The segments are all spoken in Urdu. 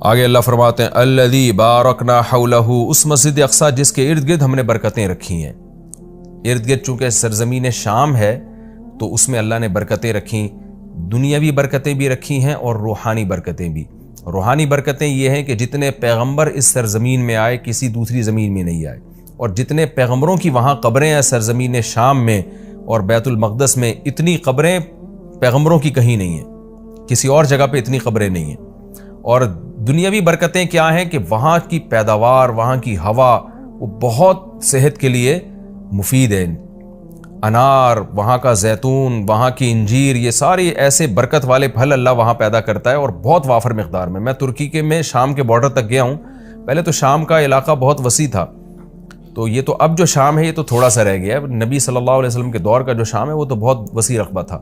آگے اللہ فرماتے ہیں الذی بارکنا حولہ، اس مسجد اقصیٰ جس کے ارد گرد ہم نے برکتیں رکھی ہیں۔ ارد گرد چونکہ سرزمین شام ہے تو اس میں اللہ نے برکتیں رکھیں، دنیاوی برکتیں بھی رکھی ہیں اور روحانی برکتیں بھی۔ روحانی برکتیں یہ ہیں کہ جتنے پیغمبر اس سرزمین میں آئے کسی دوسری زمین میں نہیں آئے، اور جتنے پیغمبروں کی وہاں قبریں ہیں سرزمین شام میں اور بیت المقدس میں، اتنی قبریں پیغمبروں کی کہیں نہیں ہیں، کسی اور جگہ پہ اتنی قبریں نہیں ہیں۔ اور دنیاوی برکتیں کیا ہیں کہ وہاں کی پیداوار، وہاں کی ہوا وہ بہت صحت کے لیے مفید ہے۔ انار، وہاں کا زیتون، وہاں کی انجیر، یہ سارے ایسے برکت والے پھل اللہ وہاں پیدا کرتا ہے اور بہت وافر مقدار میں۔ میں ترکی کے میں شام کے بارڈر تک گیا ہوں۔ پہلے تو شام کا علاقہ بہت وسیع تھا، تو یہ تو اب جو شام ہے یہ تو تھوڑا سا رہ گیا ہے۔ نبی صلی اللہ علیہ وسلم کے دور کا جو شام ہے وہ تو بہت وسیع رقبہ تھا۔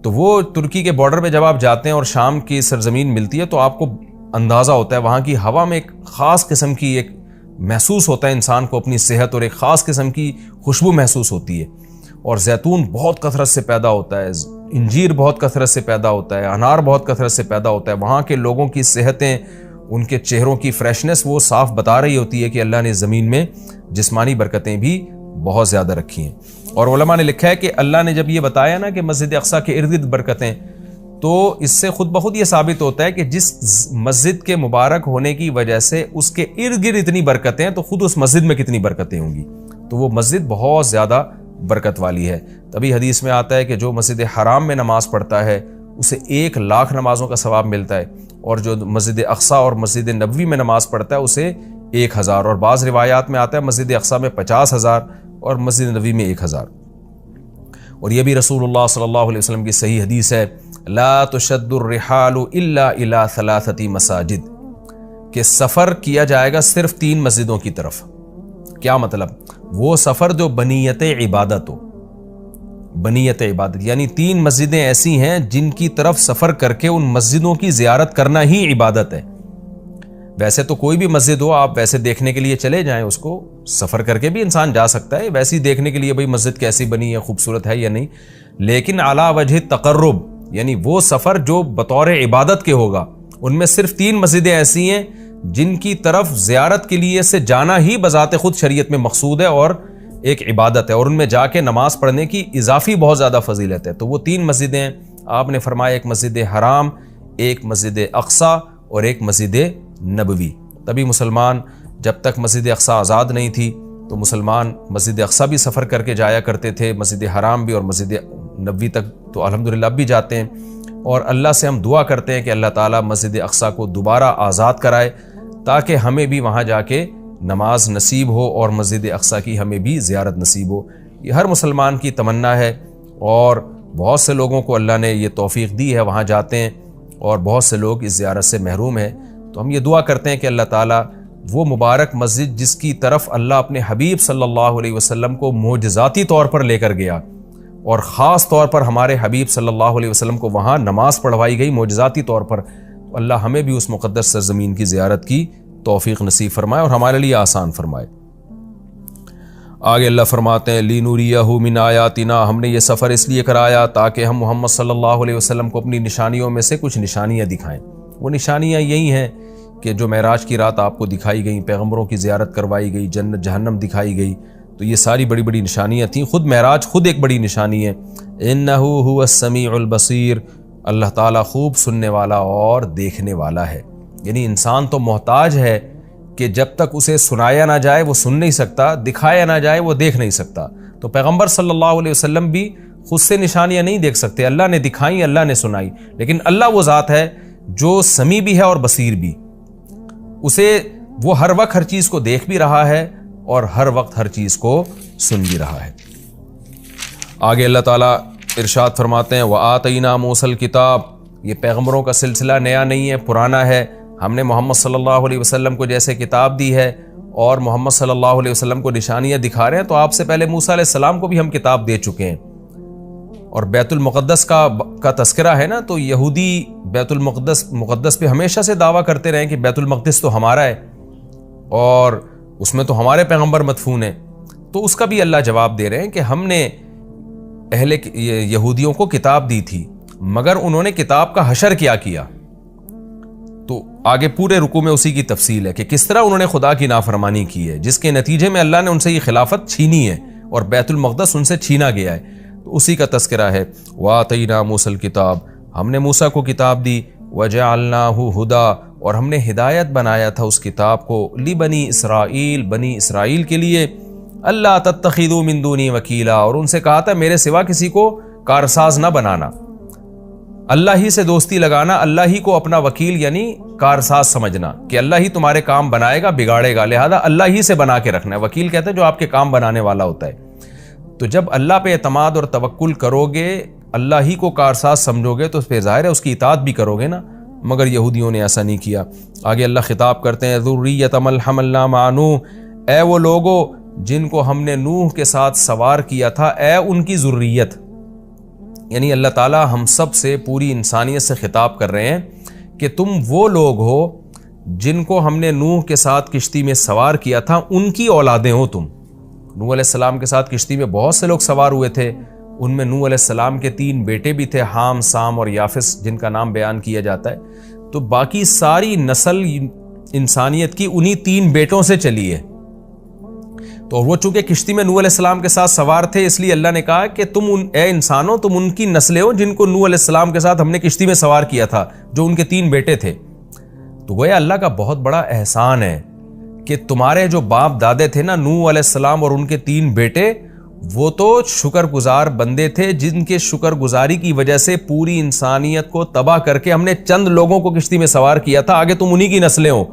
تو وہ ترکی کے بارڈر پہ جب آپ جاتے ہیں اور شام کی سرزمین ملتی ہے تو آپ کو اندازہ ہوتا ہے وہاں کی ہوا میں ایک خاص قسم کی ایک محسوس ہوتا ہے انسان کو اپنی صحت، اور ایک خاص قسم کی خوشبو محسوس ہوتی ہے۔ اور زیتون بہت کثرت سے پیدا ہوتا ہے، انجیر بہت کثرت سے پیدا ہوتا ہے، انار بہت کثرت سے پیدا ہوتا ہے۔ وہاں کے لوگوں کی صحتیں، ان کے چہروں کی فریشنس وہ صاف بتا رہی ہوتی ہے کہ اللہ نے زمین میں جسمانی برکتیں بھی بہت زیادہ رکھی ہیں۔ اور علماء نے لکھا ہے کہ اللہ نے جب یہ بتایا نا کہ مسجد اقصیٰ کے ارد گرد برکتیں، تو اس سے خود بخود یہ ثابت ہوتا ہے کہ جس مسجد کے مبارک ہونے کی وجہ سے اس کے ارد گرد اتنی برکتیں ہیں تو خود اس مسجد میں کتنی برکتیں ہوں گی۔ تو وہ مسجد بہت زیادہ برکت والی ہے۔ تبھی حدیث میں آتا ہے کہ جو مسجد حرام میں نماز پڑھتا ہے اسے 1,00,000 نمازوں کا ثواب ملتا ہے، اور جو مسجد اقصیٰ اور مسجد نبوی میں نماز پڑھتا ہے اسے 1,000، اور بعض روایات میں آتا ہے مسجد اقصیٰ میں 50,000 اور مسجد نبوی میں 1,000۔ اور یہ بھی رسول اللہ صلی اللہ علیہ وسلم کی صحیح حدیث ہے، لا تشد الرحال الا الى 3 مساجد، کہ سفر کیا جائے گا صرف 3 مسجدوں کی طرف۔ کیا مطلب؟ وہ سفر جو بنیت عبادت ہو، بنیت عبادت یعنی 3 مسجدیں ایسی ہیں جن کی طرف سفر کر کے ان مسجدوں کی زیارت کرنا ہی عبادت ہے۔ ویسے تو کوئی بھی مسجد ہو آپ ویسے دیکھنے کے لیے چلے جائیں، اس کو سفر کر کے بھی انسان جا سکتا ہے ویسے ہی دیکھنے کے لیے بھئی مسجد کیسی بنی ہے، خوبصورت ہے یا نہیں، لیکن علی وجہ تقرب یعنی وہ سفر جو بطور عبادت کے ہوگا، ان میں صرف 3 مسجدیں ایسی ہیں جن کی طرف زیارت کے لیے سے جانا ہی بذات خود شریعت میں مقصود ہے اور ایک عبادت ہے، اور ان میں جا کے نماز پڑھنے کی اضافی بہت زیادہ فضیلت ہے۔ تو وہ 3 مسجدیں ہیں، آپ نے فرمایا ایک مسجد حرام، ایک مسجد اقصیٰ اور ایک مسجد نبوی۔ تبھی مسلمان جب تک مسجد اقصیٰ آزاد نہیں تھی تو مسلمان مسجد اقصیٰ بھی سفر کر کے جایا کرتے تھے، مسجد حرام بھی، اور مسجد نبوی تک تو الحمدللہ اب بھی جاتے ہیں۔ اور اللہ سے ہم دعا کرتے ہیں کہ اللہ تعالیٰ مسجد اقصیٰ کو دوبارہ آزاد کرائے تاکہ ہمیں بھی وہاں جا کے نماز نصیب ہو اور مسجد اقصیٰ کی ہمیں بھی زیارت نصیب ہو۔ یہ ہر مسلمان کی تمنا ہے، اور بہت سے لوگوں کو اللہ نے یہ توفیق دی ہے، وہاں جاتے ہیں، اور بہت سے لوگ اس زیارت سے محروم ہیں۔ تو ہم یہ دعا کرتے ہیں کہ اللہ تعالیٰ وہ مبارک مسجد جس کی طرف اللہ اپنے حبیب صلی اللہ علیہ وسلم کو معجزاتی طور پر لے کر گیا، اور خاص طور پر ہمارے حبیب صلی اللہ علیہ وسلم کو وہاں نماز پڑھوائی گئی معجزاتی طور پر، تو اللہ ہمیں بھی اس مقدس سرزمین کی زیارت کی توفیق نصیب فرمائے اور ہمارے لیے آسان فرمائے۔ آگے اللہ فرماتے ہیں لِنُرِيَهُ مِنْ آیَاتِنَا، ہم نے یہ سفر اس لیے کرایا تاکہ ہم محمد صلی اللہ علیہ وسلم کو اپنی نشانیوں میں سے کچھ نشانیاں دکھائیں۔ وہ نشانیاں یہی ہیں کہ جو معراج کی رات آپ کو دکھائی گئیں، پیغمبروں کی زیارت کروائی گئی، جنت جہنم دکھائی گئی، تو یہ ساری بڑی بڑی نشانیاں تھیں۔ خود معراج خود ایک بڑی نشانی ہے۔ إِنَّهُ هُوَ السَّمِيعُ الْبَصِيرُ، اللہ تعالیٰ خوب سننے والا اور دیکھنے والا ہے۔ یعنی انسان تو محتاج ہے کہ جب تک اسے سنایا نہ جائے وہ سن نہیں سکتا، دکھایا نہ جائے وہ دیکھ نہیں سکتا۔ تو پیغمبر صلی اللہ علیہ وسلم بھی خود سے نشانیاں نہیں دیکھ سکتے، اللہ نے دکھائیں، اللہ نے سنائی، لیکن اللہ وہ ذات ہے جو سمیع بھی ہے اور بصیر بھی، اسے وہ ہر وقت ہر چیز کو دیکھ بھی رہا ہے اور ہر وقت ہر چیز کو سن بھی رہا ہے۔ آگے اللہ تعالیٰ ارشاد فرماتے ہیں وَآتَيْنَا مُوسَى الْكِتَابَ، یہ پیغمبروں کا سلسلہ نیا نہیں ہے، پرانا ہے۔ ہم نے محمد صلی اللہ علیہ وسلم کو جیسے کتاب دی ہے اور محمد صلی اللہ علیہ وسلم کو نشانیاں دکھا رہے ہیں، تو آپ سے پہلے موسیٰ علیہ السلام کو بھی ہم کتاب دے چکے ہیں۔ اور بیت المقدس کا تذکرہ ہے نا، تو یہودی بیت المقدس پہ ہمیشہ سے دعویٰ کرتے رہے کہ بیت المقدس تو ہمارا ہے اور اس میں تو ہمارے پیغمبر مدفون ہیں۔ تو اس کا بھی اللہ جواب دے رہے ہیں کہ ہم نے اہل یہودیوں کو کتاب دی تھی، مگر انہوں نے کتاب کا حشر کیا، تو آگے پورے رکوع میں اسی کی تفصیل ہے کہ کس طرح انہوں نے خدا کی نافرمانی کی ہے، جس کے نتیجے میں اللہ نے ان سے یہ خلافت چھینی ہے اور بیت المقدس ان سے چھینا گیا ہے، تو اسی کا تذکرہ ہے۔ وَآتَيْنَا مُوسَى الْكِتَابَ، ہم نے موسیٰ کو کتاب دی، وَجَعَلْنَاهُ هُدًى، اور ہم نے ہدایت بنایا تھا اس کتاب کو، لِبَنِي اسرائیل، بنی اسرائیل کے لیے، اللہ تتخذوا من دونی وکیلا، اور ان سے کہا تھا میرے سوا کسی کو کارساز نہ بنانا، اللہ ہی سے دوستی لگانا، اللہ ہی کو اپنا وکیل یعنی کارساز سمجھنا کہ اللہ ہی تمہارے کام بنائے گا بگاڑے گا، لہذا اللہ ہی سے بنا کے رکھنا ہے۔ وکیل کہتے ہیں جو آپ کے کام بنانے والا ہوتا ہے۔ تو جب اللہ پہ اعتماد اور توکل کرو گے، اللہ ہی کو کارساز سمجھو گے، تو پھر ظاہر ہے اس کی اطاعت بھی کرو گے نا، مگر یہودیوں نے ایسا نہیں کیا۔ آگے اللہ خطاب کرتے ہیں ذریۃ من حملنا مع نوح، اے وہ لوگوں جن کو ہم نے نوح کے ساتھ سوار کیا تھا، اے ان کی ذریت، یعنی اللہ تعالی ہم سب سے، پوری انسانیت سے خطاب کر رہے ہیں کہ تم وہ لوگ ہو جن کو ہم نے نوح کے ساتھ کشتی میں سوار کیا تھا، ان کی اولادیں ہو تم۔ نوح علیہ السلام کے ساتھ کشتی میں بہت سے لوگ سوار ہوئے تھے، ان میں نوح علیہ السلام کے 3 بیٹے بھی تھے، حام، سام اور یافس، جن کا نام بیان کیا جاتا ہے۔ تو باقی ساری نسل انسانیت کی انہی 3 بیٹوں سے چلی ہے۔ تو وہ چونکہ کشتی میں نوح علیہ السلام کے ساتھ سوار تھے، اس لیے اللہ نے کہا کہ تم اے انسانوں، تم ان کی نسلیں ہو جن کو نوح علیہ السلام کے ساتھ ہم نے کشتی میں سوار کیا تھا، جو ان کے 3 بیٹے تھے۔ تو گویا اللہ کا بہت بڑا احسان ہے کہ تمہارے جو باپ دادے تھے نا، نوح علیہ السلام اور ان کے 3 بیٹے، وہ تو شکر گزار بندے تھے، جن کے شکر گزاری کی وجہ سے پوری انسانیت کو تباہ کر کے ہم نے چند لوگوں کو کشتی میں سوار کیا تھا، آگے تم انہی کی نسلیں ہو۔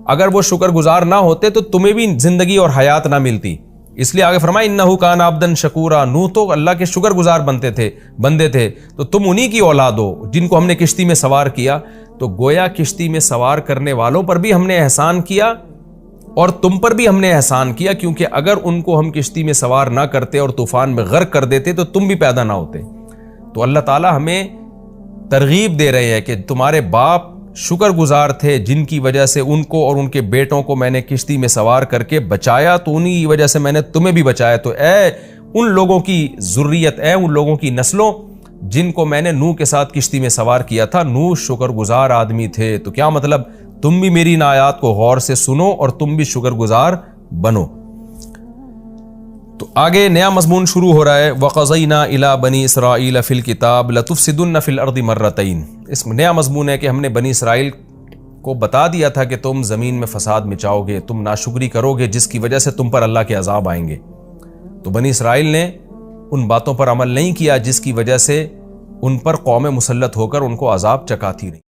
اگر وہ شکر گزار نہ ہوتے تو تمہیں بھی زندگی اور حیات نہ ملتی، اس لیے آگے فرمایا انہ کان عبدا شکورا، نوح تو اللہ کے شکر گزار بندے تھے، تو تم انہی کی اولاد ہو جن کو ہم نے کشتی میں سوار کیا۔ تو گویا کشتی میں سوار کرنے والوں پر بھی ہم نے احسان کیا اور تم پر بھی ہم نے احسان کیا، کیونکہ اگر ان کو ہم کشتی میں سوار نہ کرتے اور طوفان میں غرق کر دیتے تو تم بھی پیدا نہ ہوتے۔ تو اللہ تعالی ہمیں ترغیب دے رہے ہیں کہ تمہارے باپ شکر گزار تھے، جن کی وجہ سے ان کو اور ان کے بیٹوں کو میں نے کشتی میں سوار کر کے بچایا، تو انہی کی وجہ سے میں نے تمہیں بھی بچایا۔ تو اے ان لوگوں کی ذریت، اے ان لوگوں کی نسلوں جن کو میں نے نوح کے ساتھ کشتی میں سوار کیا تھا، نوح شکر گزار آدمی تھے۔ تو کیا مطلب، تم بھی میری ان آیات کو غور سے سنو اور تم بھی شکر گزار بنو۔ تو آگے نیا مضمون شروع ہو رہا ہے، وَقَضَيْنَا إِلَىٰ بَنِي إِسْرَائِيلَ فِي الْكِتَابِ لَتُفْسِدُنَّ فِي الْأَرْضِ مَرَّتَيْنِ۔ اس میں نیا مضمون ہے کہ ہم نے بنی اسرائیل کو بتا دیا تھا کہ تم زمین میں فساد مچاؤ گے، تم ناشکری کرو گے، جس کی وجہ سے تم پر اللہ کے عذاب آئیں گے۔ تو بنی اسرائیل نے ان باتوں پر عمل نہیں کیا جس کی وجہ سے ان پر قوم مسلط ہو کر ان کو عذاب چکاتی رہی۔